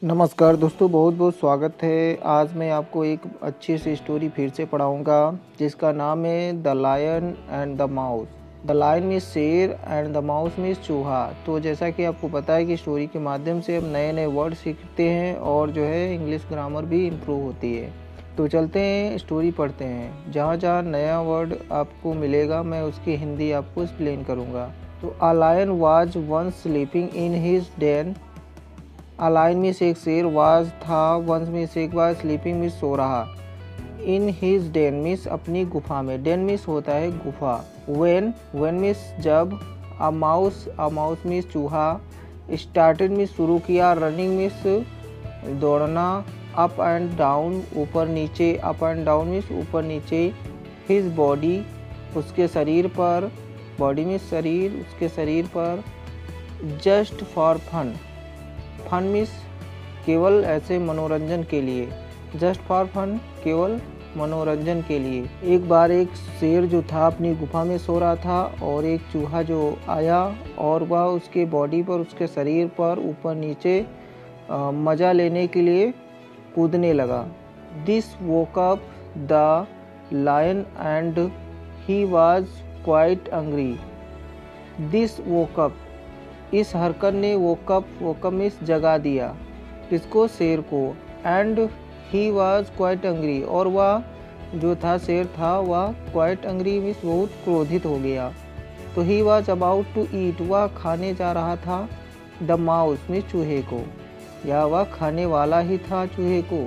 नमस्कार दोस्तों, बहुत बहुत स्वागत है। आज मैं आपको एक अच्छी सी स्टोरी फिर से पढ़ाऊँगा जिसका नाम है the lion and the mouse. The lion में शेर एंड द माउस में चूहा। तो जैसा कि आपको पता है कि स्टोरी के माध्यम से हम नए नए वर्ड सीखते हैं और जो है इंग्लिश ग्रामर भी इम्प्रूव होती है। तो चलते हैं, स्टोरी पढ़ते हैं। जहाँ जहाँ नया वर्ड आपको मिलेगा मैं उसकी हिंदी आपको एक्सप्लेन करूँगा। तो a lion was once sleeping in his den. A lion means एक शेर, वाज था, वंस मीन्स एक बार, स्लीपिंग मीन्स सो रहा, इन हिज डेन मीन्स अपनी गुफा में, डेन मीन्स होता है गुफा। वेन मीन्स जब, अ माउस मीन्स चूहा, स्टार्टेड मीन्स शुरू किया, रनिंग मीन्स दौड़ना, अप एंड डाउन ऊपर नीचे, अप एंड डाउन मीन्स ऊपर नीचे, हिज बॉडी उसके शरीर पर, बॉडी मीन्स शरीर, उसके शरीर पर, just for fun, fun means केवल ऐसे मनोरंजन के लिए, जस्ट फॉर फन केवल मनोरंजन के लिए। एक बार एक शेर जो था अपनी गुफा में सो रहा था और एक चूहा जो आया और वह उसके बॉडी पर, उसके शरीर पर ऊपर नीचे मज़ा लेने के लिए कूदने लगा। This woke up the lion and he was quite angry. This woke up, इस हरकत ने वोकअप मीन्स जगा दिया, किसको, शेर को। And he was quite angry, और वह जो था शेर था वह क्वाइट एंग्री मीन्स बहुत क्रोधित हो गया। तो he was about to eat, वह खाने जा रहा था, द माउस मीन्स चूहे को, या वह खाने वाला ही था चूहे को।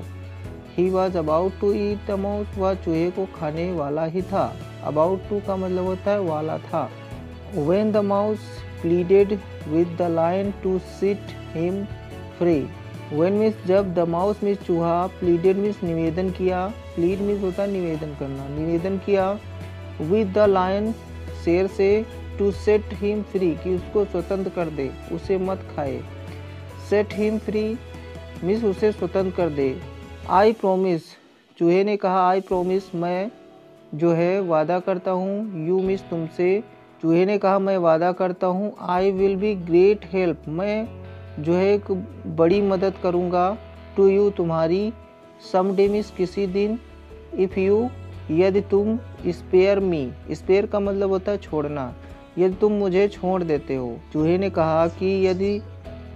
He was about to eat the mouse, वह चूहे को खाने वाला ही था। अबाउट टू का मतलब होता है वाला था। When the mouse pleaded with the lion to set him free. When means जब, the mouse means चूहा, pleaded means निवेदन किया, plead means होता है निवेदन करना, निवेदन किया, with the lion शेर से, to set him free कि उसको स्वतंत्र कर दे, उसे मत खाए। set him free means उसे स्वतंत्र कर दे। I promise, चूहे ने कहा I promise, मैं जो है वादा करता हूँ, you means तुमसे, चूहे ने कहा मैं वादा करता हूँ, I will be great help, मैं जो है एक बड़ी मदद करूँगा, टू यू तुम्हारी, सम डे मीन्स किसी दिन, इफ़ यू यदि तुम, स्पेयर मी, स्पेयर का मतलब होता है छोड़ना, यदि तुम मुझे छोड़ देते हो। चूहे ने कहा कि यदि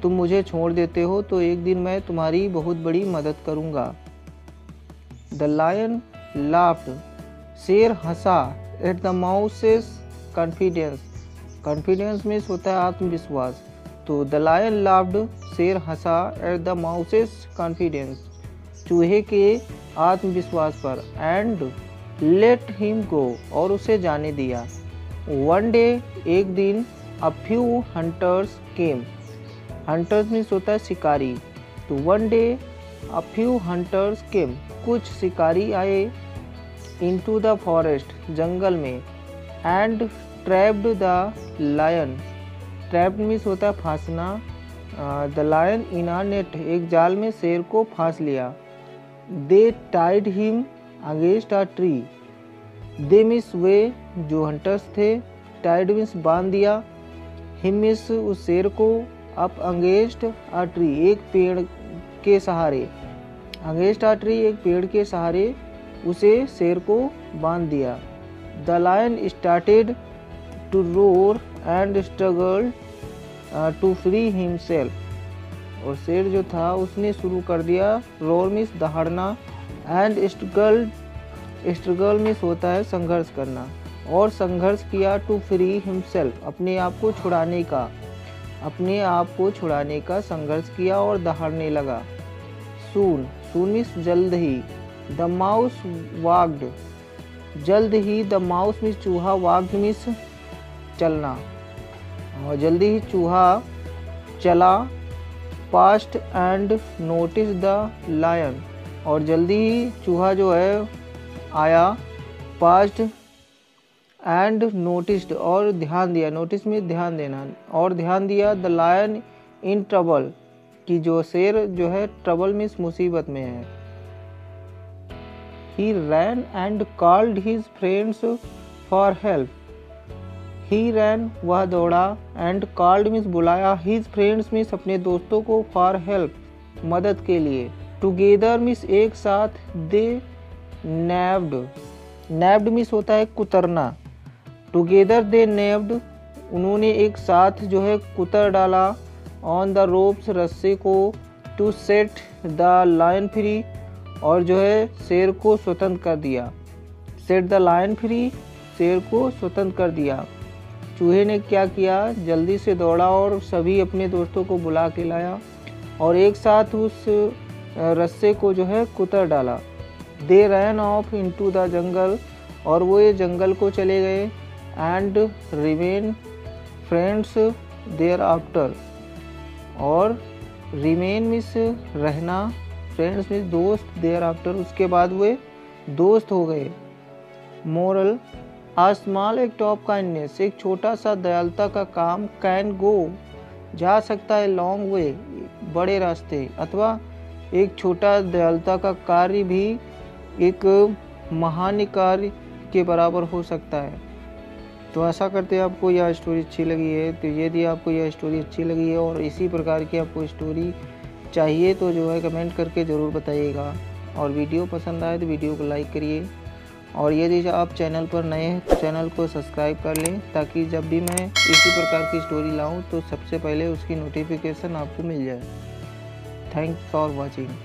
तुम मुझे छोड़ देते हो तो एक दिन मैं तुम्हारी बहुत बड़ी मदद करूँगा। द लायन लाफ्ड, शेर हंसा, at the mouse's confidence, confidence means होता है आत्मविश्वास। तो द लायन लाफ्ड, शेर हंसा, एट द माउसेस कॉन्फिडेंस, चूहे के आत्मविश्वास पर, एंड लेट हिम गो, और उसे जाने दिया। वन डे, एक दिन, a few hunters came, hunters means होता है शिकारी। तो one day a few hunters came, कुछ शिकारी आए, इनटू द फॉरेस्ट, जंगल में, and trapped the lion, trapped means होता है फांसना, the lion in a net, एक जाल में शेर को फांस लिया। They tied him against a tree, they means वे जो हंटर्स थे, टाइड मीन्स बांध दिया, हिम मीन्स उस शेर को, अप अगेंस्ट अ ट्री, एक पेड़ के सहारे, अगेंस्ट अ ट्री एक पेड़ के सहारे उसे शेर को बांध दिया। The lion started to roar and struggle to free himself, और शेर जो था उसने शुरू कर दिया, रोर मीन्स दहाड़ना, एंड स्ट्रगल मीन्स होता है संघर्ष करना, और संघर्ष किया, टू फ्री हिमसेल्फ अपने आप को छुड़ाने का, अपने आप को छुड़ाने का संघर्ष किया और दहाड़ने लगा। सून मीन्स जल्द ही, द माउस वाग्ड, जल्द ही, द माउस मीन्स चूहा, वाग्ड मीन्स चलना, और जल्दी ही चूहा चला, past and notice the lion, और जल्दी ही चूहा जो है आया, पास्ट एंड नोटिस्ड और ध्यान दिया, नोटिस में ध्यान देना, और ध्यान दिया, द लायन इन ट्रबल, कि जो शेर जो है ट्रबल मीन्स मुसीबत में है। He ran and called his friends for help. He ran वह दौड़ा, and called means बुलाया, his friends means अपने दोस्तों को, for help मदद के लिए। टुगेदर मीन्स एक साथ, दे नेव्ड, नेव्ड मीन्स होता है कुतरना। टुगेदर दे नेव्ड, उन्होंने एक साथ जो है कुतर डाला। ऑन द रोप्स, रस्से को। To set the lion free, और जो है शेर को स्वतंत्र कर दिया। सेट द लायन फ्री, शेर को स्वतंत्र कर दिया। चूहे ने क्या किया, जल्दी से दौड़ा और सभी अपने दोस्तों को बुला के लाया और एक साथ उस रस्से को जो है कुतर डाला। They ran off into the jungle, और वो ये जंगल को चले गए। And remain friends thereafter, और रिमेन मीन्स रहना, फ्रेंड्स मीन्स दोस्त, देयर आफ्टर उसके बाद वे दोस्त हो गए। Moral, a small act of kindness, एक छोटा सा दयालुता का काम, कैन गो जा सकता है, लॉन्ग वे बड़े रास्ते, अथवा एक छोटा दयालुता का कार्य भी एक महान कार्य के बराबर हो सकता है। तो आशा करते हैं आपको यह स्टोरी अच्छी लगी है। तो यदि आपको यह स्टोरी अच्छी लगी है और इसी प्रकार की आपको स्टोरी चाहिए तो जो है कमेंट करके ज़रूर बताइएगा। और वीडियो पसंद आए तो वीडियो को लाइक करिए, और यदि आप चैनल पर नए हैं तो चैनल को सब्सक्राइब कर लें, ताकि जब भी मैं इसी प्रकार की स्टोरी लाऊं तो सबसे पहले उसकी नोटिफिकेशन आपको मिल जाए। Thanks for watching.